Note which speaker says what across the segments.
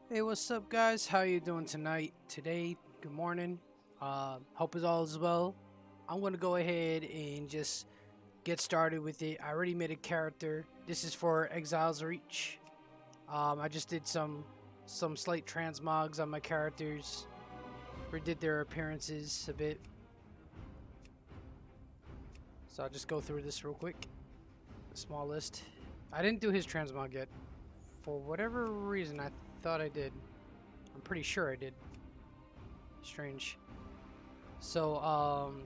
Speaker 1: Hey, what's up, guys? How you doing tonight? Today, good morning. Hope is all is well. I'm gonna go ahead and just get started with it. I already made a character. This is for Exiles Reach. I just did some slight transmogs on my characters. Redid their appearances a bit. So I'll just go through this real quick. A small list. I didn't do his transmog yet. For whatever reason, I thought I did. I'm pretty sure I did. Strange. So,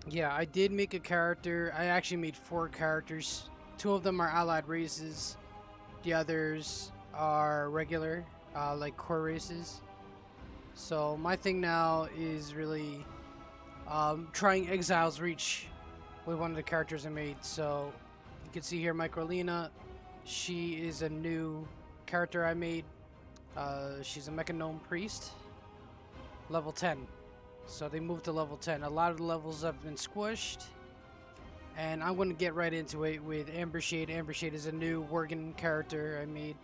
Speaker 1: yeah, I did make a character. I actually made 4 characters. 2 of them are allied races. The others are regular, like core races. So my thing now is really trying Exiles Reach with one of the characters I made. So you can see here Microlina. She is a new character I made. She's a Mecha Gnome Priest. Level 10. So they moved to level 10. A lot of the levels have been squished. And I'm going to get right into it with Ambershade. Ambershade is a new Worgen character I made.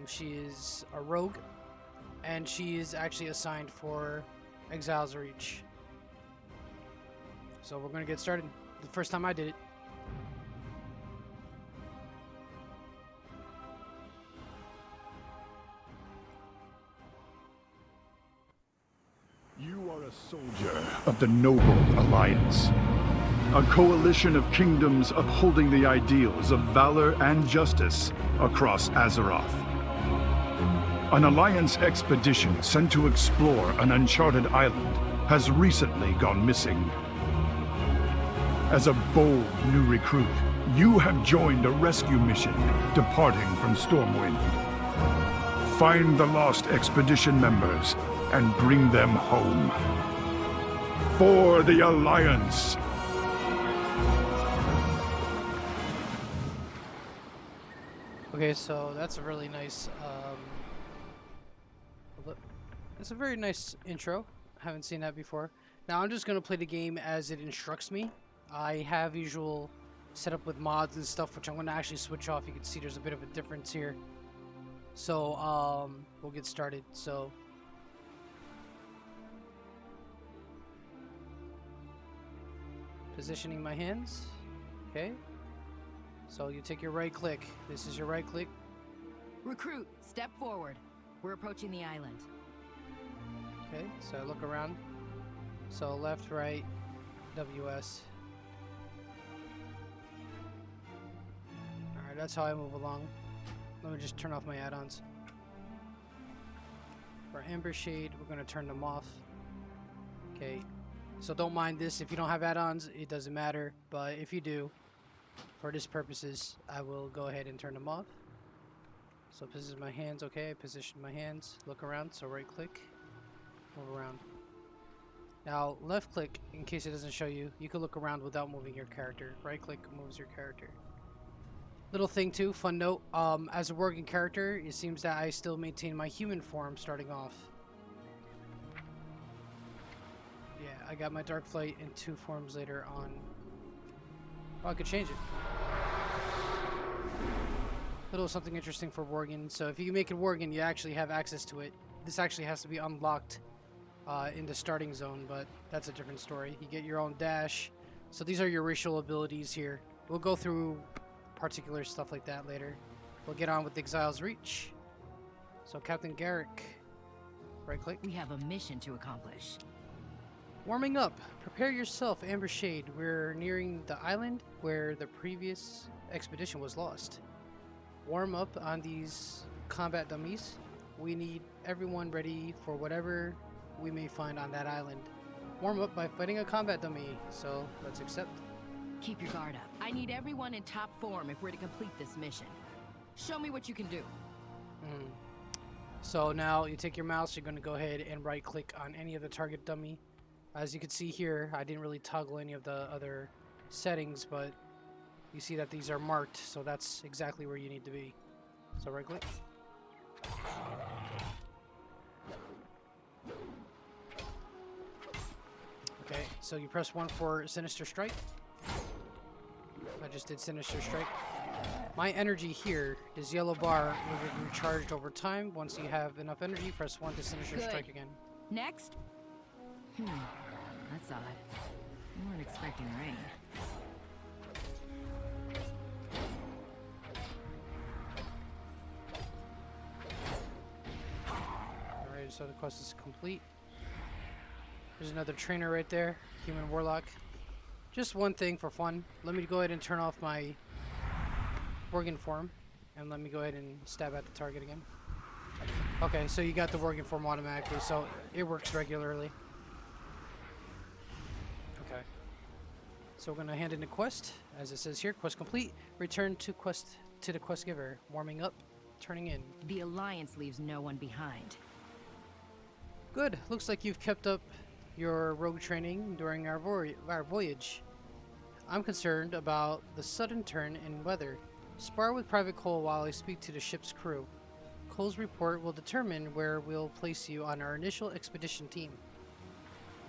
Speaker 1: She is a rogue. And she is actually assigned for Exiles Reach. So we're going to get started. The first time I did it.
Speaker 2: You are a soldier of the Noble Alliance, a coalition of kingdoms upholding the ideals of valor and justice across Azeroth. An Alliance expedition sent to explore an uncharted island has recently gone missing. As a bold new recruit, you have joined a rescue mission departing from Stormwind. Find the lost expedition members and bring them home. For the Alliance!
Speaker 1: Okay, so that's a really nice, it's a very nice intro. Haven't seen that before. Now I'm just going to play the game as it instructs me. I have usual setup with mods and stuff, which I'm going to actually switch off. You can see there's a bit of a difference here. So, we'll get started. So, positioning my hands. Okay. So you take your right click. This is your right click.
Speaker 3: Recruit, step forward. We're approaching the island.
Speaker 1: Okay, so I look around. So left, right, WS. Alright, that's how I move along. Let me just turn off my add-ons. For Ambershade, we're going to turn them off. Okay, so don't mind this. If you don't have add-ons, it doesn't matter. But if you do, for this purposes, I will go ahead and turn them off. So position my hands, okay, I position my hands, look around, so right click, move around. Now left click, in case it doesn't show you, you can look around without moving your character. Right click moves your character. Little thing too, fun note, as a working character, it seems that I still maintain my human form starting off. Yeah, I got my Dark Flight in 2 forms later on. Oh, I could change it. Little something interesting for Worgen. So if you make it Worgen, you actually have access to it. This actually has to be unlocked in the starting zone, but that's a different story. You get your own dash. So these are your racial abilities here. We'll go through particular stuff like that later. We'll get on with Exiles Reach. So Captain Garrick, right click.
Speaker 3: We have a mission to accomplish.
Speaker 1: Warming up. Prepare yourself, Ambershade. We're nearing the island where the previous expedition was lost. Warm up on these combat dummies. We need everyone ready for whatever we may find on that island. Warm up by fighting a combat dummy, so let's accept.
Speaker 3: Keep your guard up. I need everyone in top form if we're to complete this mission. Show me what you can do.
Speaker 1: So now you take your mouse, you're going to go ahead and right click on any of the target dummy. As you can see here, I didn't really toggle any of the other settings, but you see that these are marked, so that's exactly where you need to be. So right click. Okay, so you press 1 for Sinister Strike. I just did Sinister Strike. My energy here, this yellow bar, will get recharged over time. Once you have enough energy, press 1 to finish your strike again.
Speaker 3: Next? That's odd. We weren't expecting rain.
Speaker 1: Alright, so the quest is complete. There's another trainer right there, human warlock. Just one thing for fun. Let me go ahead and turn off my Worgen form, and let me go ahead and stab at the target again. Okay, so you got the Worgen form automatically, so it works regularly. Okay. So we're gonna hand in the quest, as it says here, quest complete. Return to the quest giver. Warming up, turning in.
Speaker 3: The Alliance leaves no one behind.
Speaker 1: Good. Looks like you've kept up your rogue training during our voyage. I'm concerned about the sudden turn in weather. Spar with Private Cole while I speak to the ship's crew. Cole's report will determine where we'll place you on our initial expedition team.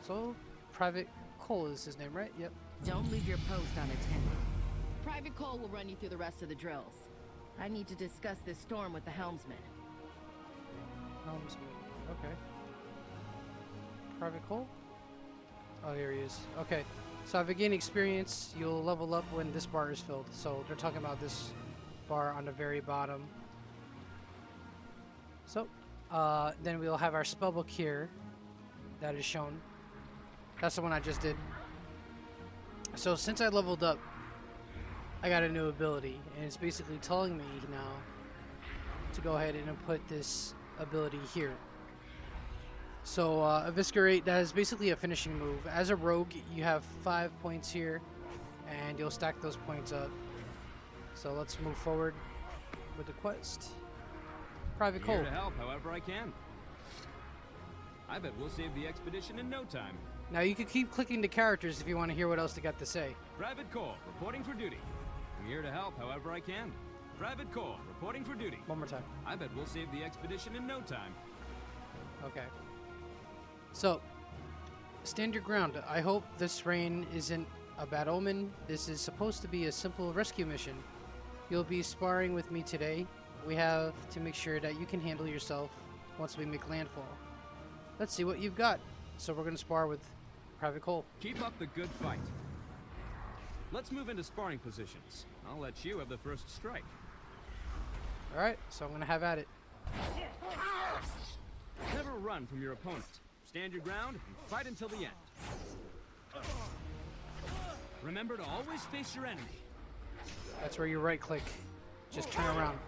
Speaker 1: So, Private Cole is his name, right? Yep.
Speaker 3: Don't leave your post unattended. Private Cole will run you through the rest of the drills. I need to discuss this storm with the helmsman.
Speaker 1: Helmsman. Okay. Private Cole? Oh, here he is. Okay. So if you gain experience, you'll level up when this bar is filled. So they're talking about this bar on the very bottom. So, then we'll have our spellbook here that is shown. That's the one I just did. So since I leveled up, I got a new ability, and it's basically telling me now to go ahead and put this ability here. So, Eviscerate, that is basically a finishing move. As a rogue, you have 5 points here, and you'll stack those points up. So let's move forward with the quest. Private Cole.
Speaker 4: Here to help however I can. I bet we'll save the expedition in no time.
Speaker 1: Now you can keep clicking the characters if you want to hear what else they got to say.
Speaker 4: Private Cole, reporting for duty. I'm here to help however I can. Private Cole, reporting for duty.
Speaker 1: One more time.
Speaker 4: I bet we'll save the expedition in no time.
Speaker 1: Okay. So, stand your ground. I hope this rain isn't a bad omen. This is supposed to be a simple rescue mission. You'll be sparring with me today. We have to make sure that you can handle yourself once we make landfall. Let's see what you've got. So we're going to spar with Private Cole.
Speaker 4: Keep up the good fight. Let's move into sparring positions. I'll let you have the first strike.
Speaker 1: Alright, so I'm going to have at it.
Speaker 4: Never run from your opponent. Stand your ground and fight until the end. Remember to always face your enemy.
Speaker 1: That's where you right click. Just turn around.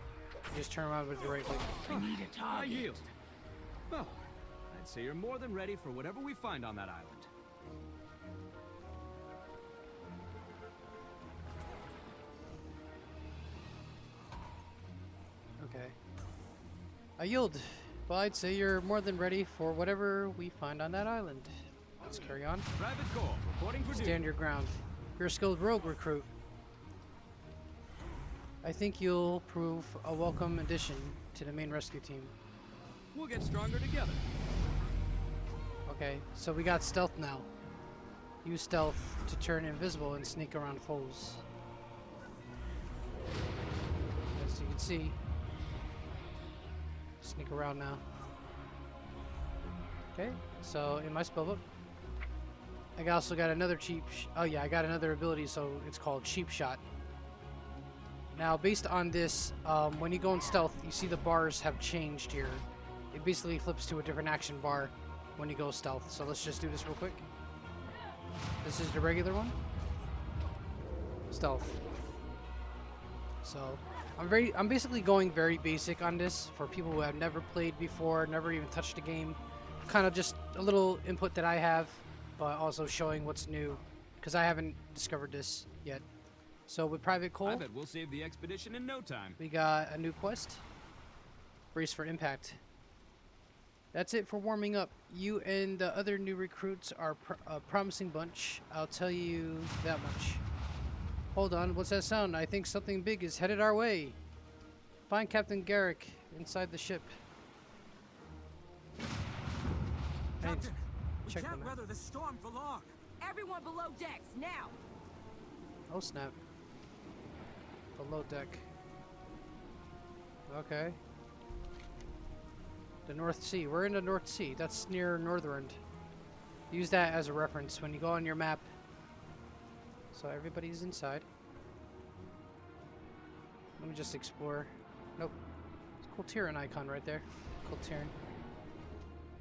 Speaker 1: Just turn around with your right click.
Speaker 4: I need a target. I yield. Oh, I'd say you're more than ready for whatever we find on that island.
Speaker 1: Okay. I yield. Well, I'd say you're more than ready for whatever we find on that island. Let's carry on.
Speaker 4: Private Cole, reporting for duty.
Speaker 1: Stand your ground. You're a skilled rogue recruit. I think you'll prove a welcome addition to the main rescue team.
Speaker 4: We'll get stronger together.
Speaker 1: Okay, so we got stealth now. Use stealth to turn invisible and sneak around foes. As you can see, sneak around now. Okay, so in my spellbook, I also got another I got another ability, so it's called Cheap Shot. Now, based on this, when you go in stealth, you see the bars have changed here. It basically flips to a different action bar when you go stealth. So let's just do this real quick. This is the regular one. Stealth. So I'm basically going very basic on this for people who have never played before, never even touched the game. Kind of just a little input that I have, but also showing what's new, because I haven't discovered this yet. So with Private Cole,
Speaker 4: I bet we'll save the expedition in no time.
Speaker 1: We got a new quest. Brace for impact. That's it for warming up. You and the other new recruits are a promising bunch. I'll tell you that much. Hold on, what's that sound? I think something big is headed our way. Find Captain Garrick inside the ship.
Speaker 5: Captain, we
Speaker 1: check
Speaker 5: can't
Speaker 1: them out.
Speaker 5: weather this storm for long.
Speaker 3: Everyone below decks, now!
Speaker 1: Oh snap. Below deck. Okay. The North Sea. We're in the North Sea. That's near Northrend. Use that as a reference when you go on your map. So everybody's inside. Let me just explore. Nope. It's a Coltiran icon right there. Coltiran.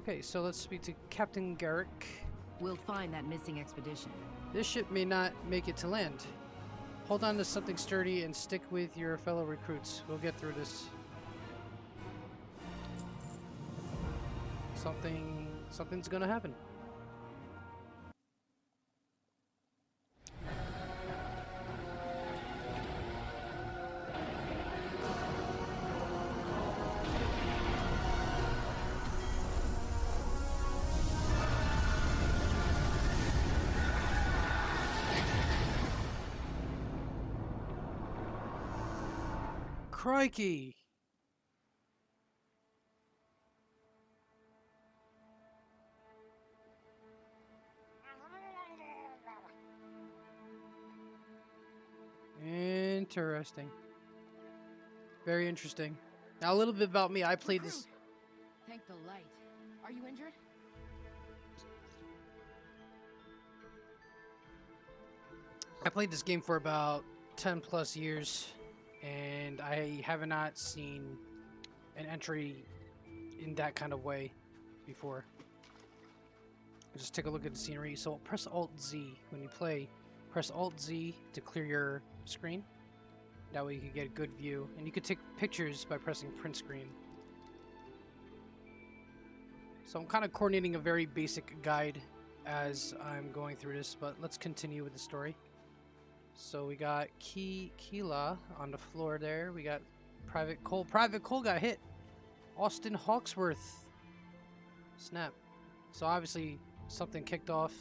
Speaker 1: Okay, so let's speak to Captain Garrick.
Speaker 3: We'll find that missing expedition.
Speaker 1: This ship may not make it to land. Hold on to something sturdy and stick with your fellow recruits. We'll get through this. Something's gonna happen. Crikey! Interesting. Very interesting. Now a little bit about me. I played this.
Speaker 3: Thank the light. Are you injured?
Speaker 1: I played this game for about 10 plus years, and I have not seen an entry in that kind of way before. Just take a look at the scenery. So press Alt-Z when you play. Press Alt-Z to clear your screen. That way you can get a good view. And you can take pictures by pressing print screen. So I'm kind of coordinating a very basic guide as I'm going through this, but let's continue with the story. So we got Keela on the floor there. We got Private Cole. Private Cole got hit. Austin Hawksworth. Snap. So obviously something kicked off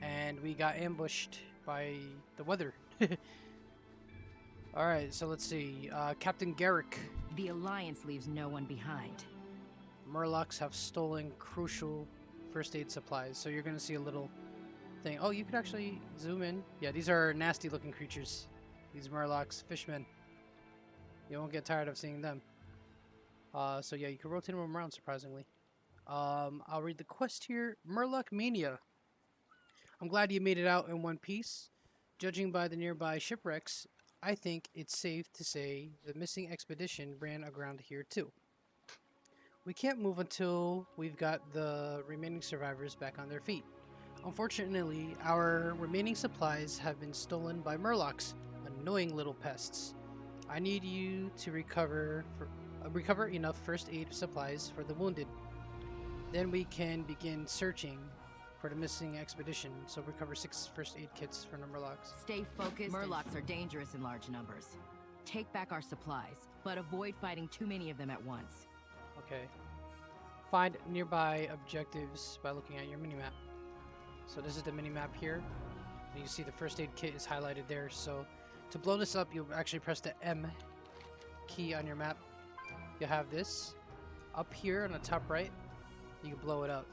Speaker 1: and we got ambushed by the weather. Alright, so let's see. Captain Garrick.
Speaker 3: The Alliance leaves no one behind.
Speaker 1: Murlocs have stolen crucial first aid supplies. So you're going to see a little thing. Oh, you could actually zoom in. Yeah, these are nasty looking creatures. These Murlocs, fishmen. You won't get tired of seeing them. So yeah, you can rotate them around surprisingly. I'll read the quest here. Murloc Mania. I'm glad you made it out in one piece. Judging by the nearby shipwrecks, I think it's safe to say the missing expedition ran aground here too. We can't move until we've got the remaining survivors back on their feet. Unfortunately, our remaining supplies have been stolen by Murlocs, annoying little pests. I need you to recover enough first aid supplies for the wounded. Then we can begin searching for the missing expedition. So recover 6 first aid kits for the Murlocs.
Speaker 3: Stay focused. Murlocs are dangerous in large numbers. Take back our supplies, but avoid fighting too many of them at once.
Speaker 1: Okay. Find nearby objectives by looking at your minimap. So this is the minimap here. And you see the first aid kit is highlighted there. So to blow this up, you'll actually press the M key on your map. You have this. Up here on the top right, you can blow it up.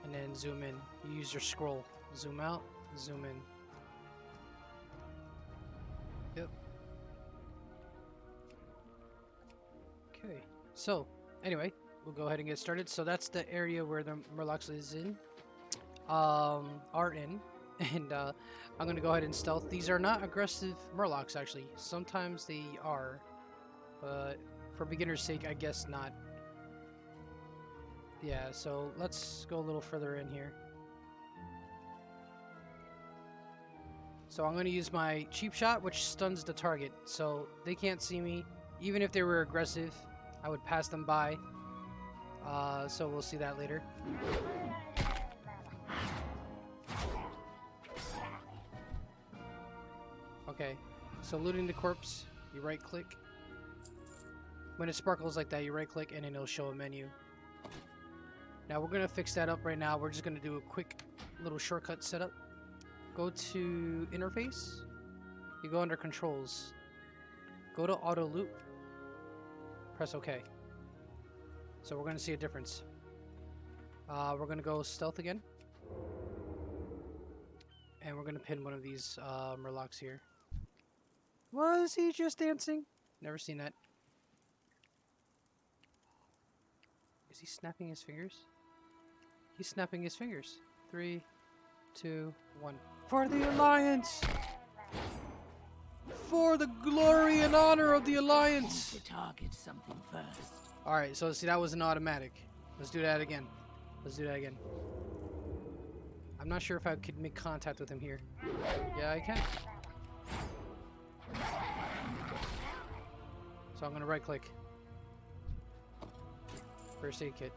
Speaker 1: And then zoom in. You use your scroll. Zoom out, zoom in. Yep. Okay. So, anyway, we'll go ahead and get started. So that's the area where the Murlocs are in. And I'm gonna go ahead and stealth. These are not aggressive Murlocs actually. Sometimes they are. But for beginner's sake, I guess not. Yeah, so let's go a little further in here. So I'm going to use my cheap shot, which stuns the target. So they can't see me. Even if they were aggressive, I would pass them by. So we'll see that later. Okay, so looting the corpse, you right click. When it sparkles like that, you right click and then it'll show a menu. Now we're gonna fix that up right now. We're just gonna do a quick little shortcut setup. Go to interface. You go under controls. Go to auto loop. Press OK. So we're gonna see a difference. We're gonna go stealth again. And we're gonna pin one of these Murlocs here. Was he just dancing? Never seen that. Is he snapping his fingers? He's snapping his fingers. 3, 2, 1. For the Alliance! For the glory and honor of the Alliance!
Speaker 3: To target something first.
Speaker 1: Alright, so see, that was an automatic. Let's do that again. Let's do that again. I'm not sure if I could make contact with him here. Yeah, I can. So I'm gonna right click. First aid kit.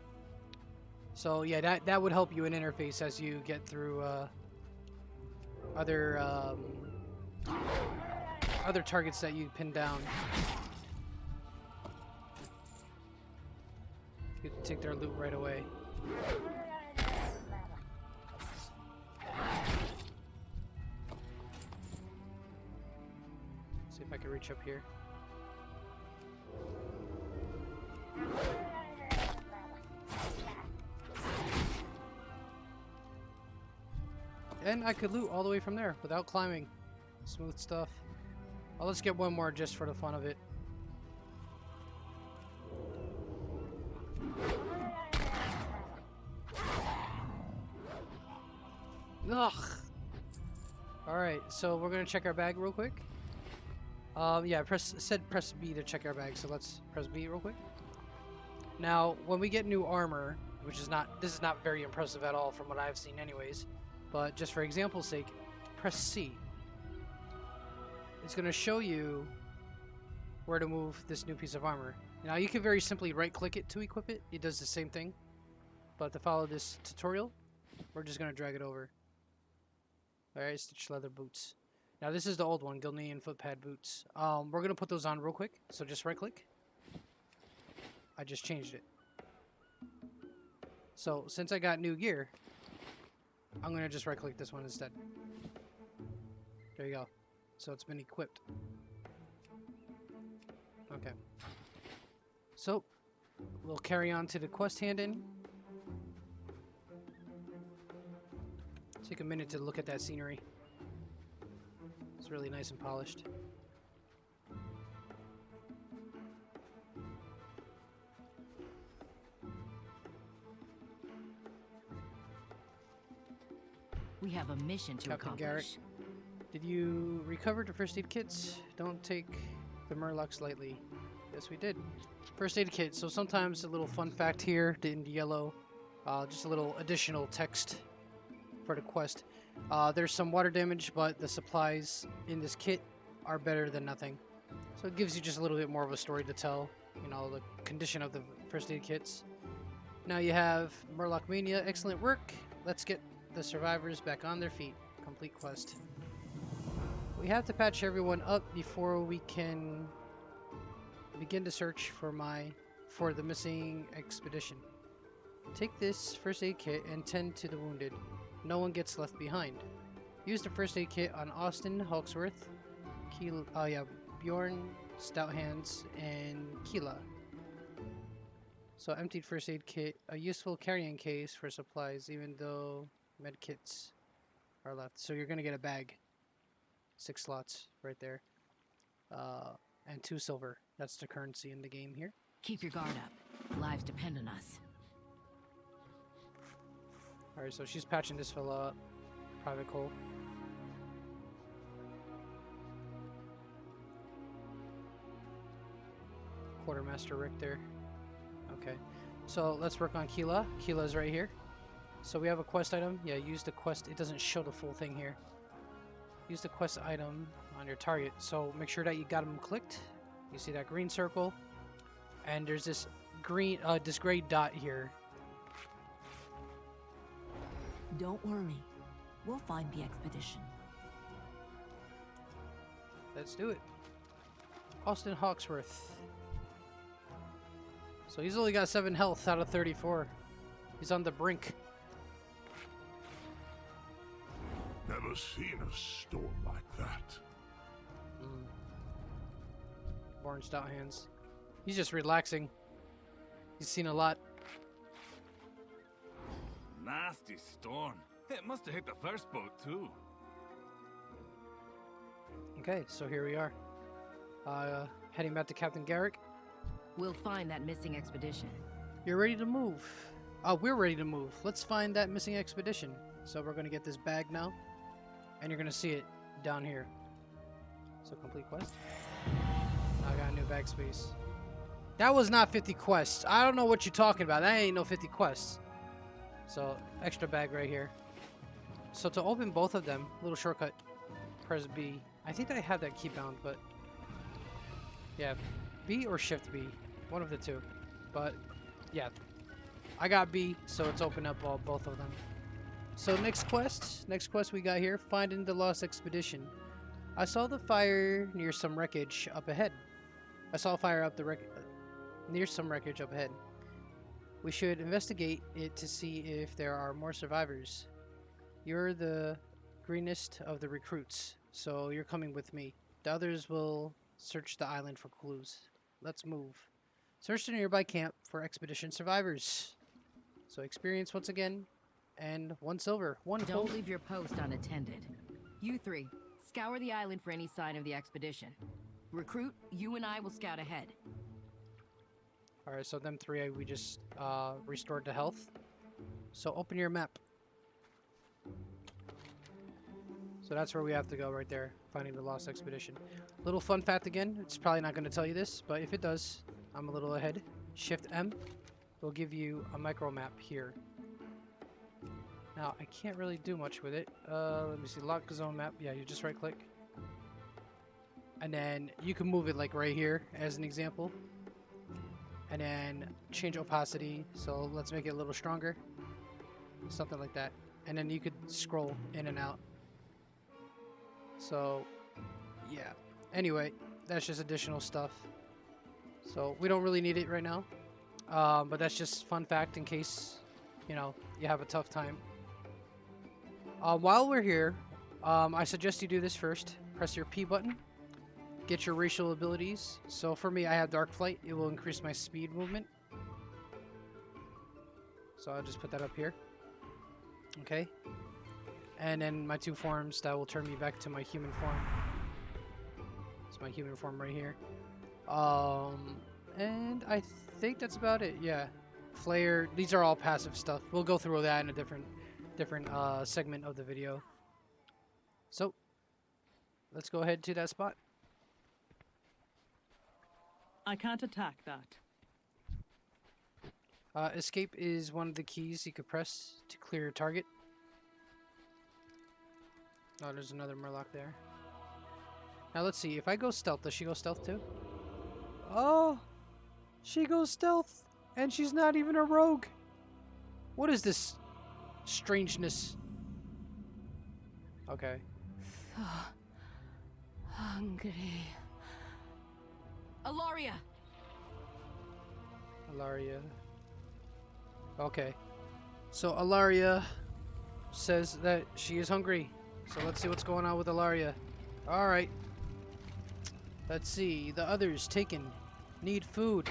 Speaker 1: So yeah, that would help you in interface as you get through other targets that you pin down. You can take their loot right away. See if I can reach up here. And I could loot all the way from there without climbing. Smooth stuff. Well, let's get one more just for the fun of it. Ugh. Alright, so we're gonna check our bag real quick. Yeah, press B to check our bag, so let's press B real quick. Now, when we get new armor, which is this is not very impressive at all from what I've seen anyways, but just for example's sake, press C. It's going to show you where to move this new piece of armor. Now, you can very simply right-click it to equip it. It does the same thing. But to follow this tutorial, we're just going to drag it over. Alright, stitch leather boots. Now, this is the old one, Gilnean foot pad boots. We're going to put those on real quick, so just right-click. I just changed it. So, since I got new gear, I'm going to just right-click this one instead. There you go. So it's been equipped. Okay. So, we'll carry on to the quest hand-in. Take a minute to look at that scenery. It's really nice and polished.
Speaker 3: We have a mission to
Speaker 1: Captain
Speaker 3: accomplish.
Speaker 1: Garrett. Did you recover the first aid kits? Don't take the Murlocs lightly. Yes, we did. First aid kit. So sometimes a little fun fact here in yellow. Just a little additional text for the quest. There's some water damage, but the supplies in this kit are better than nothing. So it gives you just a little bit more of a story to tell. You know, the condition of the first aid kits. Now you have Murloc Mania. Excellent work. Let's get the survivors back on their feet. Complete quest. We have to patch everyone up before we can begin to search for the missing expedition. Take this first aid kit and tend to the wounded. No one gets left behind. Use the first aid kit on Austin Hawksworth, Bjorn Stouthands, and Keela. So emptied first aid kit, a useful carrying case for supplies, even though med kits are left. So you're gonna get a bag. 6 slots right there. And 2 silver. That's the currency in the game here.
Speaker 3: Keep your guard up. Lives depend on us.
Speaker 1: Alright, so she's patching this fella up. Private Cole. Quartermaster Rick there. Okay. So let's work on Keela. Keela's right here. So we have a quest item. Yeah, use the quest. It doesn't show the full thing here. Use the quest item on your target. So make sure that you got them clicked. You see that green circle, and there's this gray dot here.
Speaker 6: Don't worry. We'll find the expedition.
Speaker 1: Let's do it. Austin Hawksworth. So he's only got 7 health out of 34. He's on the brink.
Speaker 2: Never seen a storm like that.
Speaker 1: Born Stouthands. He's just relaxing. He's seen a lot.
Speaker 7: Nasty storm. It must have hit the first boat too.
Speaker 1: Okay, so here we are. Heading back to Captain Garrick.
Speaker 3: We'll find that missing expedition.
Speaker 1: You're ready to move. We're ready to move. Let's find that missing expedition. So we're gonna get this bag now, and you're gonna see it down here. So complete quest. I got a new bag space. That was not 50 quests. I don't know what you're talking about. That ain't no 50 quests. So extra bag right here. So to open both of them, little shortcut, press B. I think that I have that key bound, but yeah, B or Shift B, one of the two. But yeah, I got B, so it's open up both of them. So next quest we got here, finding the lost expedition. I saw the fire near some wreckage up ahead. I saw a fire up the near some wreckage up ahead. We should investigate it to see if there are more survivors. You're the greenest of the recruits, so you're coming with me. The others will search the island for clues. Let's move. Search the nearby camp for expedition survivors. So experience once again, and 1 silver.
Speaker 3: Don't leave your post unattended. You three, scour the island for any sign of the expedition. Recruit, you and I will scout ahead.
Speaker 1: Alright, so them three we just restored to health. So open your map. So that's where we have to go right there, finding the lost expedition. Little fun fact again, it's probably not going to tell you this, but if it does, I'm a little ahead. Shift M will give you a micro map here. Now, I can't really do much with it. Let me see, lock zone map. Yeah, you just right click. And then you can move it like right here as an example. And then change opacity. So let's make it a little stronger. Something like that. And then you could scroll in and out. So, yeah. Anyway, that's just additional stuff. So we don't really need it right now. But that's just fun fact in case, you know, you have a tough time. While we're here, I suggest you do this first. Press your P button. Get your racial abilities. So for me, I have Dark Flight. It will increase my speed movement. So I'll just put that up here. Okay. And then my 2 forms, that will turn me back to my human form. It's my human form right here. And I think that's about it. Yeah. Flare. These are all passive stuff. We'll go through that in a different segment of the video. So let's go ahead to that spot.
Speaker 8: I can't attack that.
Speaker 1: Escape is one of the keys you could press to clear your target. Oh, there's another Murloc there. Now let's see. If I go stealth, does she go stealth too? Oh! She goes stealth! And she's not even a rogue! What is this strangeness? Okay.
Speaker 3: So hungry. Alaria!
Speaker 1: Alaria. Okay. So Alaria says that she is hungry. So let's see what's going on with Alaria. Alright. Let's see. The others taken. Need food.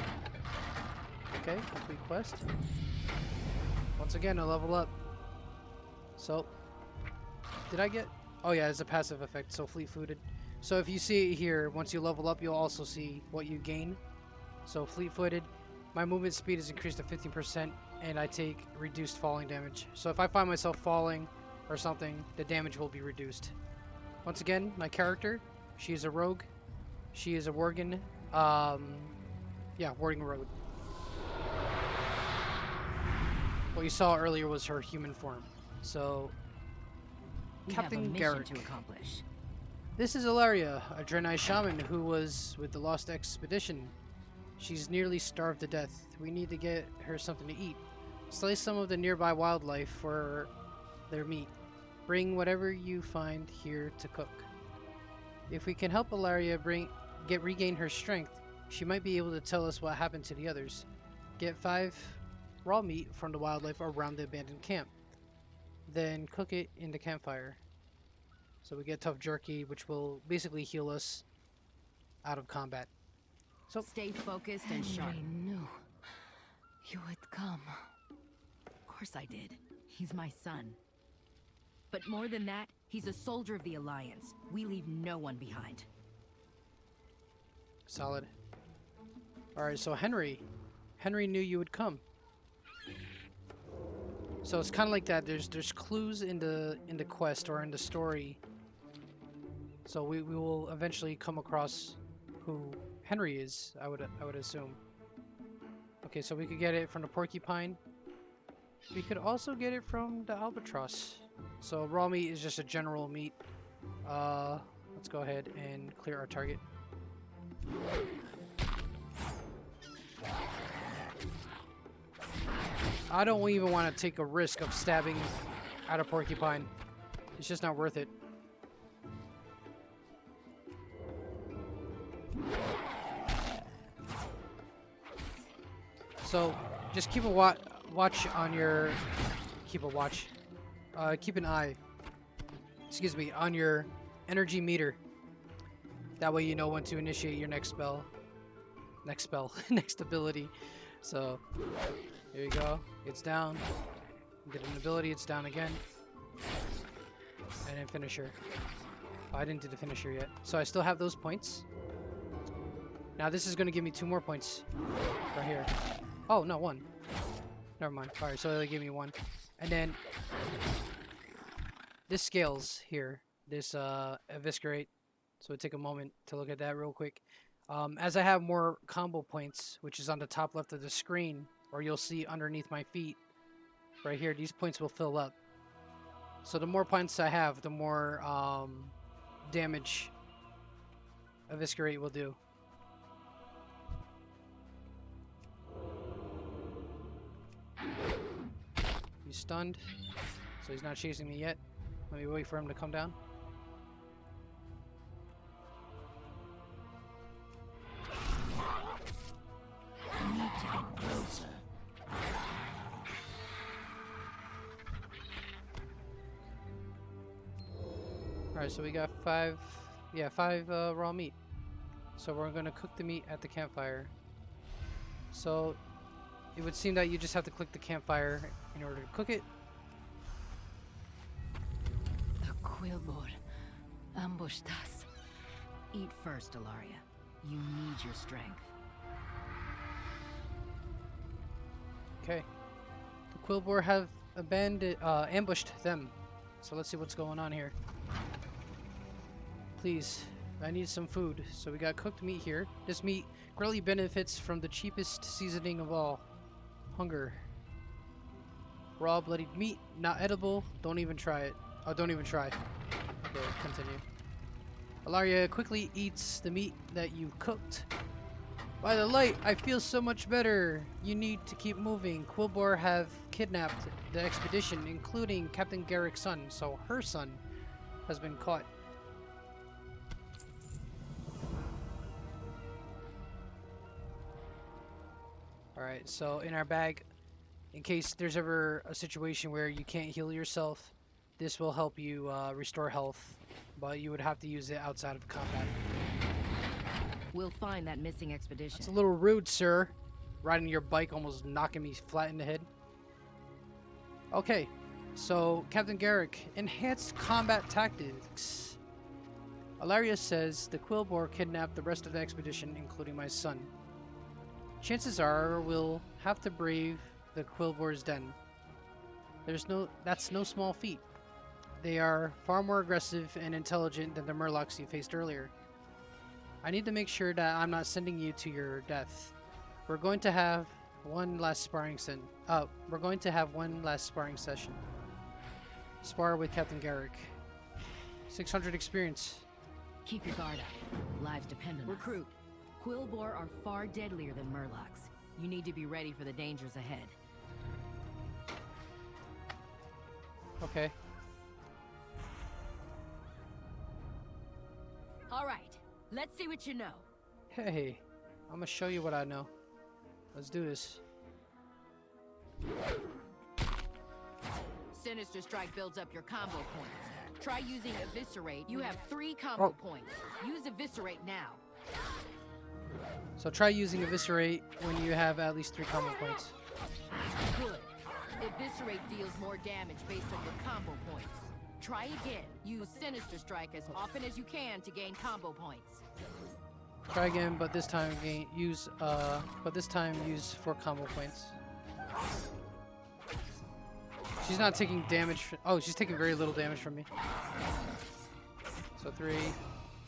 Speaker 1: Okay, complete quest. Once again, a level up. So, did I get... Oh yeah, it's a passive effect, so fleet-footed. So if you see it here, once you level up, you'll also see what you gain. So fleet-footed. My movement speed is increased to 15%, and I take reduced falling damage. So if I find myself falling or something, the damage will be reduced. Once again, my character, she is a rogue. She is a Worgen. Yeah, Worgen rogue. What you saw earlier was her human form. So, Captain Garrick.
Speaker 3: To accomplish.
Speaker 1: This is Alaria, a Draenei shaman who was with the Lost Expedition. She's nearly starved to death. We need to get her something to eat. Slay some of the nearby wildlife for their meat. Bring whatever you find here to cook. If we can help Alaria regain her strength, she might be able to tell us what happened to the others. Get 5 raw meat from the wildlife around the abandoned camp. Then cook it in the campfire. So we get tough jerky, which will basically heal us out of combat. So
Speaker 3: stay focused and sharp.
Speaker 6: I knew you would come.
Speaker 3: Of course I did. He's my son. But more than that, he's a soldier of the Alliance. We leave no one behind.
Speaker 1: Solid. Alright, so Henry. Henry knew you would come. So it's kind of like that. There's clues in the quest or in the story. So we will eventually come across who Henry is, I would assume. Okay, so we could get it from the porcupine. We could also get it from the albatross. So raw meat is just a general meat. Let's go ahead and clear our target. I don't even want to take a risk of stabbing at a porcupine. It's just not worth it. So just keep a watch on your keep an eye, excuse me, on your energy meter. That way you know when to initiate your next ability. So here you go. It's down. Get an ability. It's down again. And then finisher. Oh, I didn't do the finisher yet. So I still have those points. Now this is going to give me 2 more points right here. Oh, no, 1. Never mind. Alright, so they give me 1. And then this scales here. This eviscerate. So we'll take a moment to look at that real quick. As I have more combo points, which is on the top left of the screen, or you'll see underneath my feet, right here, these points will fill up. So the more points I have, the more damage eviscerate will do. He's stunned, so he's not chasing me yet. Let me wait for him to come down. Alright, so we got 5 raw meat. So we're gonna cook the meat at the campfire. So it would seem that you just have to click the campfire in order to cook it.
Speaker 3: The Quillboar ambushed us. Eat first, Ilaria. You need your strength.
Speaker 1: Okay. The Quillboar have ambushed them. So let's see what's going on here. Please, I need some food. So we got cooked meat here. This meat greatly benefits from the cheapest seasoning of all. Hunger. Raw bloodied meat, not edible. Don't even try it. Oh, don't even try. Okay, continue. Ilaria quickly eats the meat that you cooked. By the light, I feel so much better. You need to keep moving. Quillboar have kidnapped the expedition, including Captain Garrick's son. So her son has been caught. Alright, so in our bag, in case there's ever a situation where you can't heal yourself, this will help you restore health, but you would have to use it outside of combat.
Speaker 3: We'll find that missing expedition.
Speaker 1: It's a little rude, sir. Riding your bike, almost knocking me flat in the head. Okay, so Captain Garrick, enhanced combat tactics. Ilaria says the Quillboar kidnapped the rest of the expedition, including my son. Chances are we'll have to brave the Quillboar's den. That's no small feat. They are far more aggressive and intelligent than the Murlocs you faced earlier. I need to make sure that I'm not sending you to your death. We're going to have one last sparring session. Spar with Captain Garrick. 600 experience.
Speaker 3: Keep your guard up. Lives depend on Recruit. Quillboar are far deadlier than Murlocs. You need to be ready for the dangers ahead.
Speaker 1: Okay.
Speaker 3: All right. Let's see what you know.
Speaker 1: Hey, I'm gonna show you what I know. Let's do this.
Speaker 3: Sinister Strike builds up your combo points. Try using Eviscerate. You have 3 combo points. Use Eviscerate now.
Speaker 1: So try using Eviscerate when you have at least 3 combo points.
Speaker 3: Good. Eviscerate deals more damage based on your combo points. Try again. Use Sinister Strike as often as you can to gain combo points.
Speaker 1: Try again, but this time use 4 combo points. She's not taking damage. Oh, she's taking very little damage from me. So 3,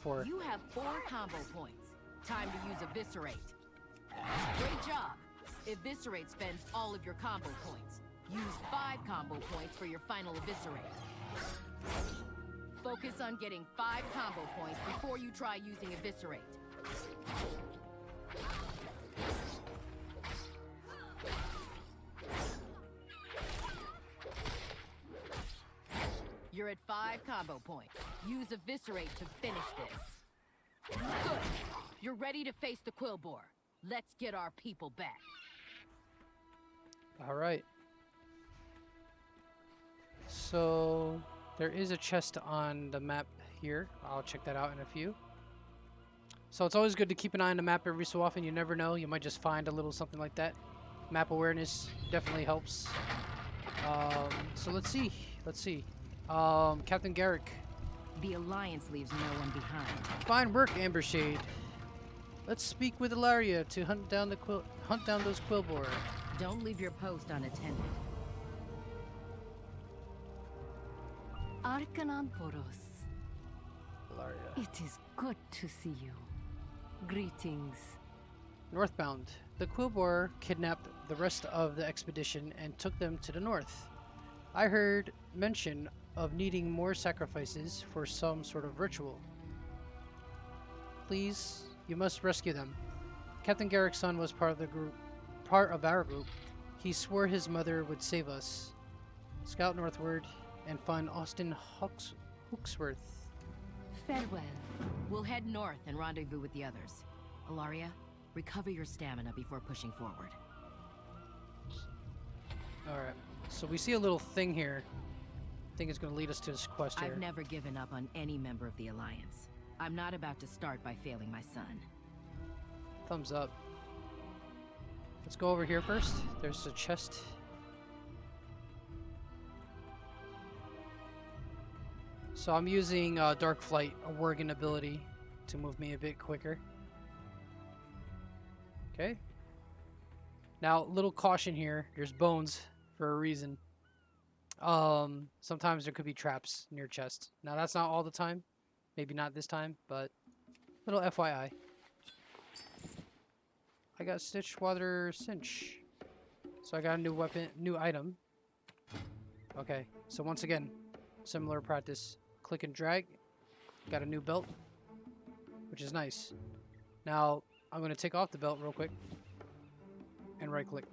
Speaker 1: 4.
Speaker 3: You have 4 combo points. Time to use Eviscerate. Great job. Eviscerate spends all of your combo points. Use 5 combo points for your final Eviscerate. Focus on getting 5 combo points before you try using Eviscerate. You're at 5 combo points. Use Eviscerate to finish this. Good. You're ready to face the Quillboar. Let's get our people back.
Speaker 1: All right. So there is a chest on the map here. I'll check that out in a few. So it's always good to keep an eye on the map every so often. You never know. You might just find a little something like that. Map awareness definitely helps. So let's see. Captain Garrick.
Speaker 3: The Alliance leaves no one behind.
Speaker 1: Fine work, Ambershade. Let's speak with Ilaria to hunt down those Quillboar.
Speaker 3: Don't leave your post unattended.
Speaker 6: Arcananporos.
Speaker 1: Ilaria.
Speaker 6: It is good to see you. Greetings.
Speaker 1: Northbound. The Quillboar kidnapped the rest of the expedition and took them to the north. I heard mention of needing more sacrifices for some sort of ritual. Please, you must rescue them. Captain Garrick's son was part of our group. He swore his mother would save us. Scout northward and find Austin Hooksworth.
Speaker 3: Farewell. We'll head north and rendezvous with the others. Ilaria, recover your stamina before pushing forward.
Speaker 1: Alright, so we see a little thing here. I think it's going to lead us to this quest here.
Speaker 3: I've never given up on any member of the Alliance. I'm not about to start by failing my son.
Speaker 1: Thumbs up. Let's go over here first. There's a chest. So I'm using Dark Flight, a Worgen ability, to move me a bit quicker. Okay. Now, little caution here. There's bones for a reason. Sometimes there could be traps near chests. Now, that's not all the time. Maybe not this time, but little FYI. I got Stitch Water Cinch. So I got a new weapon, new item. Okay, so once again, similar practice. Click and drag. Got a new belt, which is nice. Now, I'm going to take off the belt real quick and right click.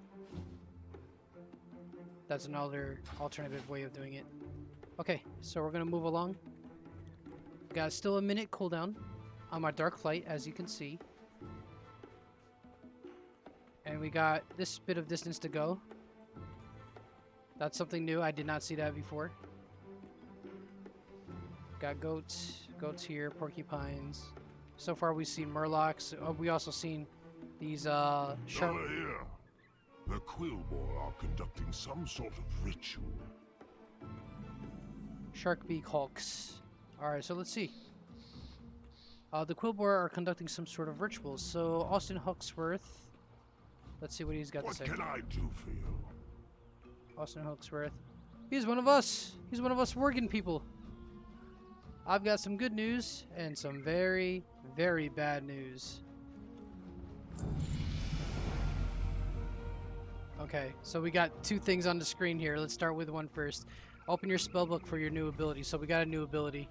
Speaker 1: That's another alternative way of doing it. Okay, so we're going to move along. Got still a minute cooldown on my Dark Flight, as you can see. And we got this bit of distance to go. That's something new. I did not see that before. Got goats here, porcupines. So far we've seen Murlocs. We also seen these shark.
Speaker 9: Over here. The Quillboar are conducting some sort of ritual.
Speaker 1: Shark beak hulks. Alright, so let's see. The Quillboar are conducting some sort of ritual. So Austin Hooksworth. Let's see what he's got to say.
Speaker 9: What can I do for you?
Speaker 1: Austin Hooksworth. He's one of us. He's one of us Worgen people. I've got some good news and some very, very bad news. Okay, so we got 2 things on the screen here. Let's start with one first. Open your spellbook for your new ability. So we got a new ability.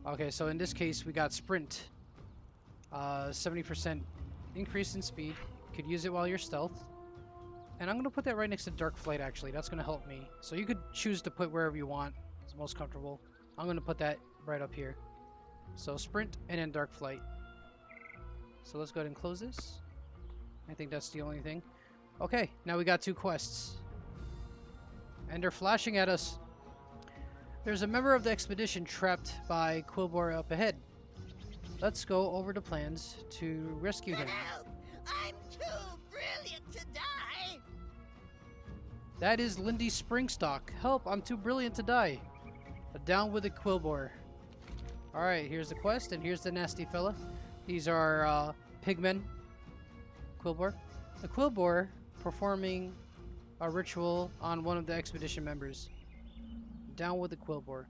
Speaker 1: Okay, so in this case we got Sprint. 70% increase in speed. Could use it while you're stealth. And I'm going to put that right next to Dark Flight, actually. That's going to help me. So you could choose to put wherever you want. It's most comfortable. I'm going to put that right up here. So Sprint and then Dark Flight. So let's go ahead and close this. I think that's the only thing. Okay, now we got 2 quests. And they're flashing at us. There's a member of the expedition trapped by Quillboar up ahead. Let's go over the plans to rescue him.
Speaker 10: Help! I'm too brilliant to die!
Speaker 1: That is Lindie Springstock. Help, I'm too brilliant to die. Down with the Quillboar. Alright, here's the quest, and here's the nasty fella. These are pigmen. Quillboar. The Quillboar performing a ritual on one of the expedition members. Down with the Quillboar.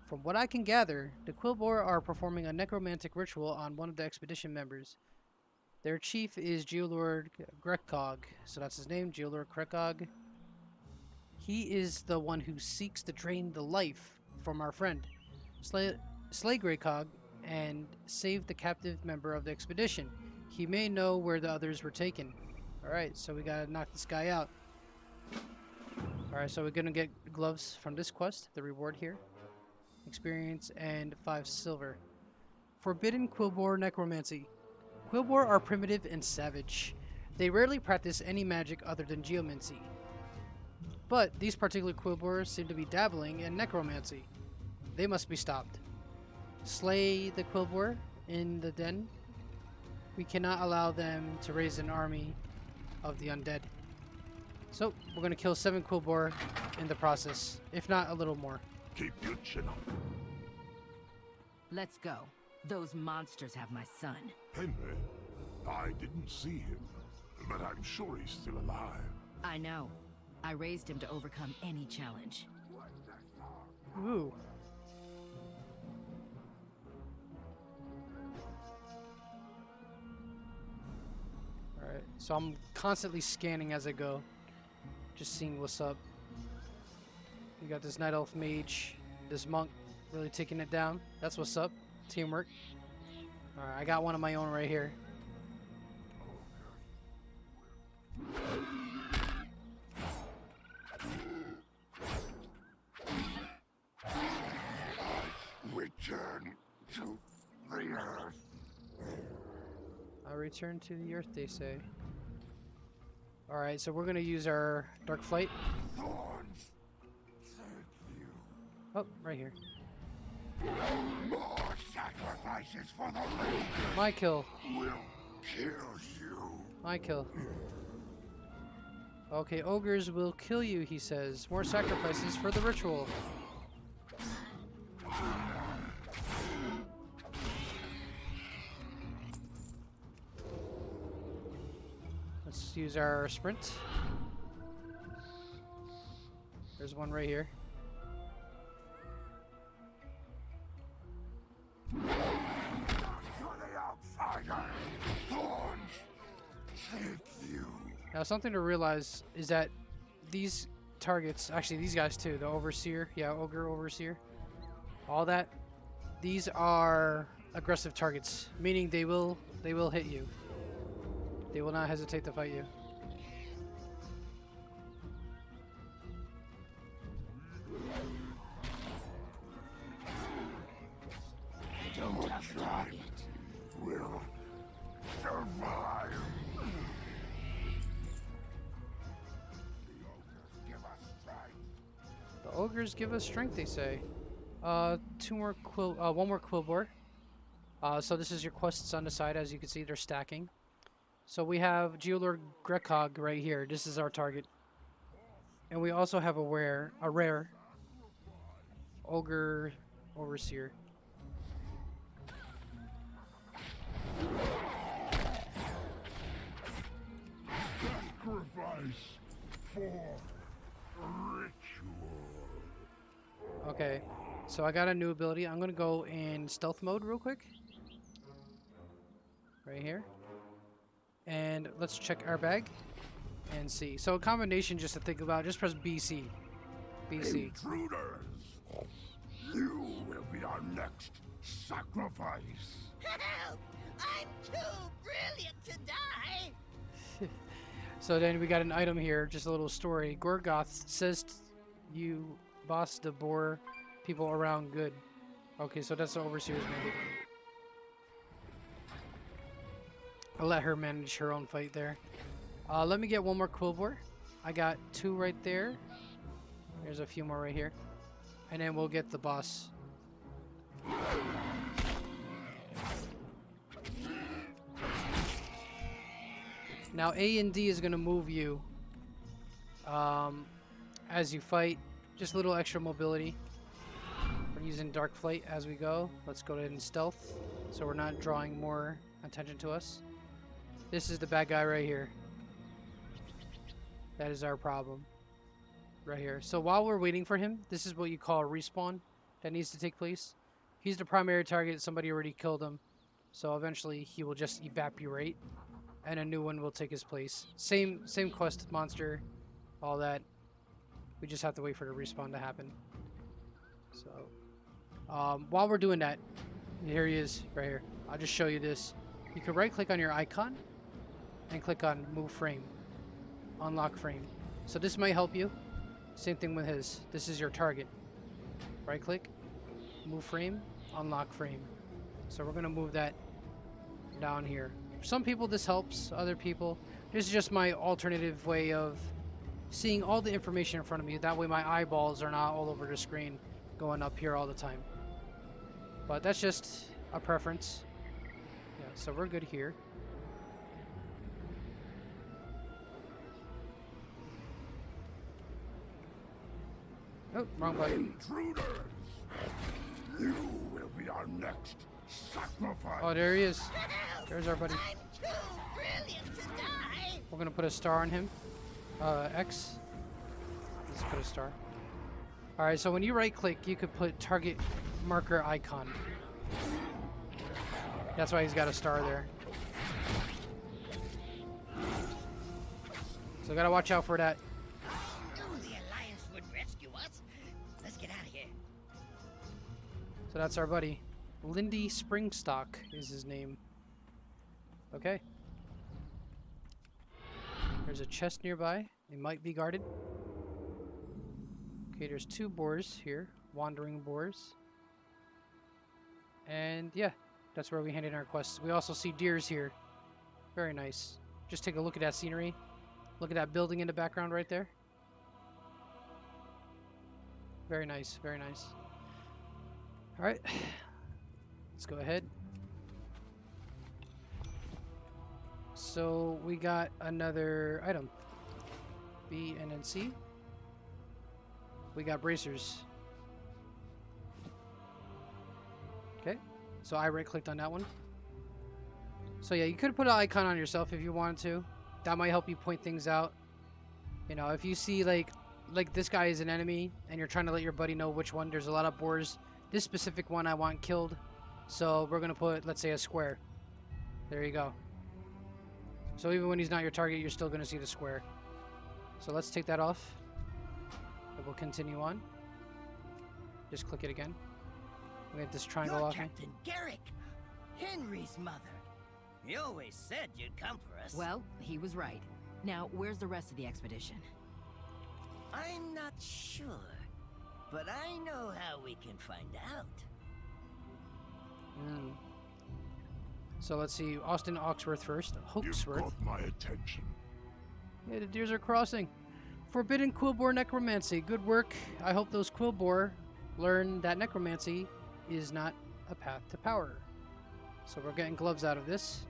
Speaker 1: From what I can gather, the Quillboar are performing a necromantic ritual on one of the expedition members. Their chief is Geolord Grekog, so that's his name, Geolord Grekog. He is the one who seeks to drain the life from our friend. Slay Grekog and save the captive member of the expedition. He may know where the others were taken. Alright, so we gotta knock this guy out. Alright, so we're gonna get gloves from this quest, the reward here. Experience and 5 silver. Forbidden Quillboar Necromancy. Quillboar are primitive and savage. They rarely practice any magic other than geomancy. But these particular Quillboars seem to be dabbling in necromancy. They must be stopped. Slay the Quillboar in the den. We cannot allow them to raise an army of the undead. So, we're going to kill 7 Quillboar in the process, if not a little more.
Speaker 9: Keep your chin up.
Speaker 3: Let's go. Those monsters have my son.
Speaker 9: Henry, I didn't see him, but I'm sure he's still alive.
Speaker 3: I know. I raised him to overcome any challenge.
Speaker 1: Ooh. Alright, so I'm constantly scanning as I go. Just seeing what's up. You got this Night Elf Mage, this Monk really taking it down. That's what's up. Teamwork. Alright, I got one of my own right here.
Speaker 9: Return to the earth.
Speaker 1: I'll return to the earth, they say. Alright, so we're going to use our Dark Flight.
Speaker 9: Thorns. Thank you.
Speaker 1: Oh, right here.
Speaker 9: More sacrifices for the Rangers
Speaker 1: My kill.
Speaker 9: will kill you.
Speaker 1: My kill. Okay, ogres will kill you, he says. More sacrifices for the ritual. Let's use our sprint. There's one right here.
Speaker 9: To the outsider. Thorns. Thank you.
Speaker 1: Now, something to realize is that these targets, actually these guys too, the Overseer, yeah, Ogre Overseer, all that, these are aggressive targets, meaning they will hit you. They will not hesitate to fight you.
Speaker 9: Don't try it. Will survive.
Speaker 1: The ogres give us strength, they say. One more Quillboar. So this is your quests on the side. As you can see, they're stacking. So we have Geolord Grekog right here. This is our target. And we also have a rare Ogre Overseer.
Speaker 9: Sacrifice for ritual.
Speaker 1: Okay, so I got a new ability. I'm gonna go in stealth mode real quick. Right here. And let's check our bag and see. So a combination just to think about, just press BC. BC.
Speaker 9: Intruders! You will be our next sacrifice.
Speaker 10: Help! I'm too brilliant to die!
Speaker 1: So then we got an item here, just a little story. Gorgoth says you boss the boar people around good. Okay, so that's the Overseer's mandate. I'll let her manage her own fight there. Let me get one more Quillboar. I got 2 right there. There's a few more right here. And then we'll get the boss. Now A and D is going to move you as you fight. Just a little extra mobility. We're using Dark Flight as we go. Let's go ahead and stealth so we're not drawing more attention to us. This is the bad guy right here. That is our problem. Right here. So while we're waiting for him, this is what you call a respawn that needs to take place. He's the primary target. Somebody already killed him. So eventually he will just evaporate and a new one will take his place. Same quest monster, all that. We just have to wait for the respawn to happen. So while we're doing that, here he is right here. I'll just show you this. You can right click on your icon and click on move frame. Unlock frame. So this might help you. Same thing with his. This is your target. Right click, move frame, unlock frame. So we're gonna move that down here. For some people this helps, other people. This is just my alternative way of seeing all the information in front of me. That way my eyeballs are not all over the screen going up here all the time. But that's just a preference. Yeah, so we're good here. Oh, wrong button.
Speaker 9: Intruders! You will be our next sacrifice.
Speaker 1: Oh, there he is. There's our buddy.
Speaker 10: I'm too brilliant to die.
Speaker 1: We're gonna put a star on him. X. Let's put a star. Alright, so when you right click, you could put target marker icon. That's why he's got a star there. So gotta watch out for that.
Speaker 10: Knew the Alliance would rescue us. Let's get out of here.
Speaker 1: So that's our buddy. Lindie Springstock is his name. Okay. There's a chest nearby. It might be guarded. Okay, there's 2 boars here. Wandering boars. And yeah, that's where we hand in our quests. We also see deers here. Very nice. Just take a look at that scenery. Look at that building in the background right there. Very nice, very nice. Alright. Let's go ahead. So we got another item. B and then C. We got bracers. Okay. So I right clicked on that one. So yeah, you could put an icon on yourself if you wanted to. That might help you point things out. You know, if you see like this guy is an enemy and you're trying to let your buddy know which one, there's a lot of boars. This specific one I want killed. So we're going to put, let's say, a square. There you go. So even when he's not your target, you're still going to see the square. So let's take that off. And we'll continue on. Just click it again. We get this triangle
Speaker 10: You're
Speaker 1: off.
Speaker 10: Captain Garrick, Henry's mother. You always said you'd come for us.
Speaker 3: Well, he was right. Now, where's the rest of the expedition?
Speaker 10: I'm not sure, but I know how we can find out.
Speaker 1: So let's see. Austin Oxworth first.
Speaker 9: You've
Speaker 1: Hoaxworth.
Speaker 9: got my attention.
Speaker 1: Yeah, the deers are crossing. Forbidden Quillboar Necromancy. Good work. I hope those Quillboar learn that Necromancy is not a path to power. So we're getting gloves out of this.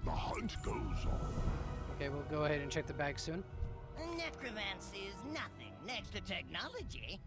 Speaker 9: The hunt goes on.
Speaker 1: Okay, we'll go ahead and check the bag soon.
Speaker 10: Necromancy is nothing next to technology.